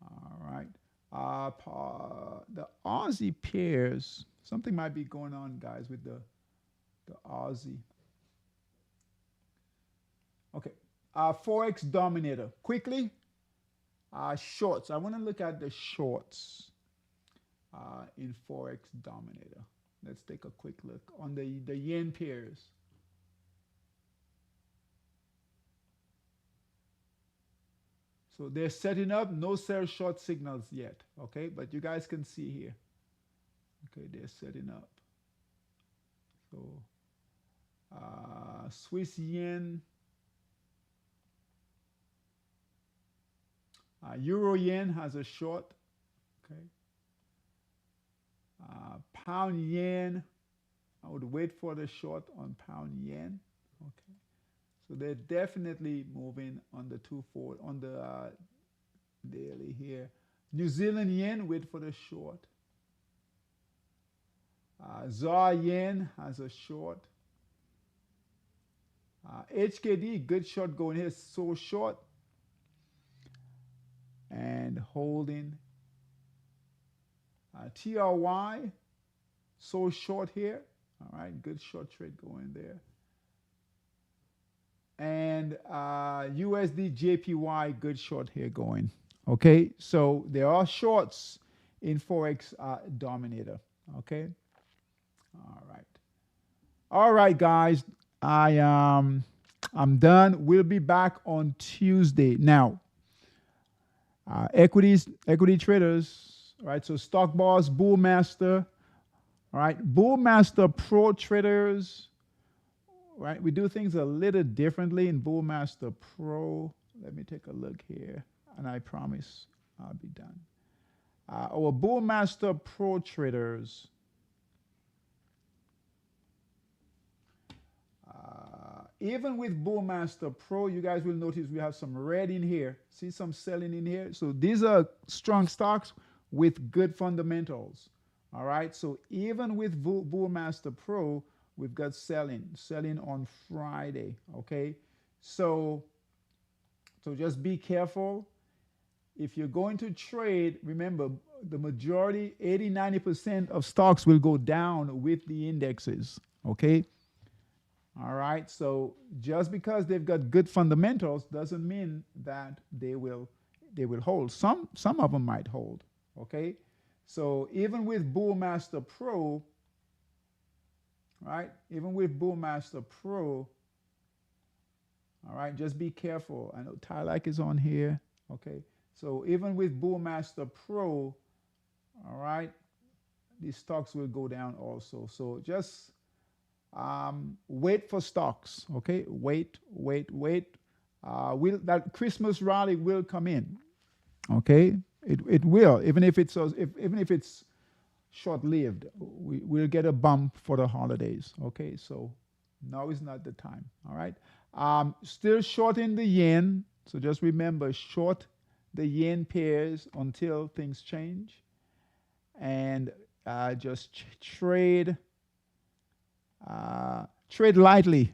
All right. All right. The Aussie pairs, something might be going on, guys, with the Aussie. Okay. Forex dominator. Quickly, Shorts. I want to look at the shorts in Forex Dominator. Let's take a quick look on the yen pairs. So they're setting up, no sell short signals yet, okay? But you guys can see here. Okay, they're setting up. So Swiss yen, Euro yen has a short, okay? Pound yen, I would wait for the short on pound yen, okay? So they're definitely moving on the 2-4 on the daily here. New Zealand yen, wait for the short. ZAR yen has a short. HKD, good short going here, so short. And holding. TRY, so short here. All right, good short trade going there. And USD JPY, good short here going. Okay, so there are shorts in Forex Dominator. Okay, all right, guys. I'm done. We'll be back on Tuesday. Now, equity traders, right? So Stock Boss, Bullmaster, all right, Bullmaster Pro traders. Right, we do things a little differently in Bullmaster Pro. Let me take a look here, and I promise I'll be done. Our Bullmaster Pro traders, even with Bullmaster Pro, you guys will notice we have some red in here. See some selling in here? So these are strong stocks with good fundamentals. All right, so even with Bullmaster Pro, we've got selling on Friday, okay? So just be careful. If you're going to trade, remember, the majority, 80-90% of stocks will go down with the indexes, okay? All right, so just because they've got good fundamentals doesn't mean that they will hold. Some of them might hold, okay? So even with Bullmaster Pro, right? Even with Bullmaster Pro, all right, just be careful. I know Tylac is on here, okay? So even with Bullmaster Pro, all right, these stocks will go down also. So just wait for stocks, okay? Wait. That Christmas rally will come in, okay? It will, even if it's short-lived. We'll get a bump for the holidays. Okay, so now is not the time. All right. Still short in the yen. So just remember, short the yen pairs until things change, and just trade lightly.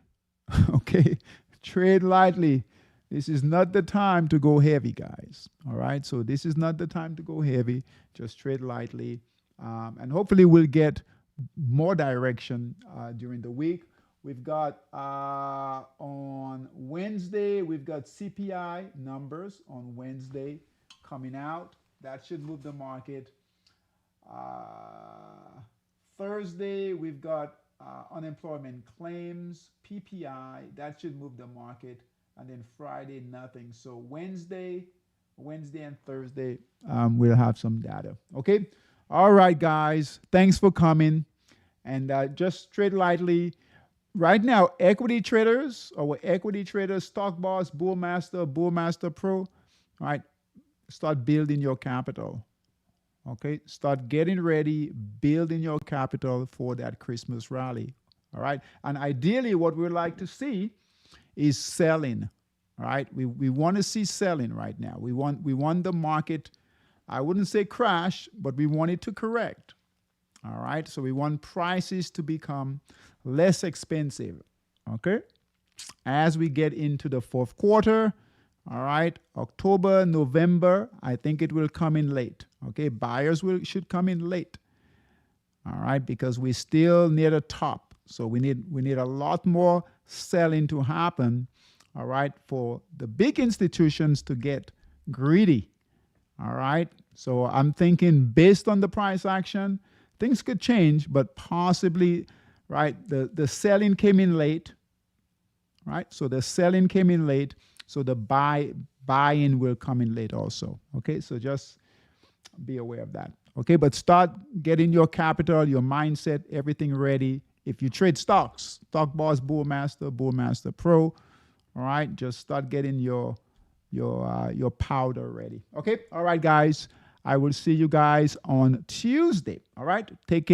Okay, trade lightly. This is not the time to go heavy, guys. All right. So this is not the time to go heavy. Just trade lightly. And hopefully we'll get more direction during the week. We've got on Wednesday, we've got CPI numbers on Wednesday coming out. That should move the market. Thursday, we've got unemployment claims, PPI. That should move the market. And then Friday, nothing. So Wednesday and Thursday, we'll have some data. Okay. All right, guys. Thanks for coming. And just trade lightly. Right now, equity traders, Stock Boss, Bullmaster Pro, all right, start building your capital. Okay. Start getting ready, building your capital for that Christmas rally. All right. And ideally, what we'd like to see is selling. All right. We want to see selling right now. We want the market, I wouldn't say crash, but we want it to correct. All right. So we want prices to become less expensive. Okay. As we get into the fourth quarter, all right, October, November, I think it will come in late. Okay. Buyers should come in late. All right. Because we're still near the top. So we need a lot more selling to happen. All right. For the big institutions to get greedy. All right. So I'm thinking based on the price action, things could change, but possibly, right, the selling came in late, right? So the selling came in late, so the buy-in will come in late also. Okay, so just be aware of that. Okay, but start getting your capital, your mindset, everything ready. If you trade stocks, Stock Boss, Bullmaster Pro, all right, just start getting your powder ready. Okay, all right, guys. I will see you guys on Tuesday. All right, take care.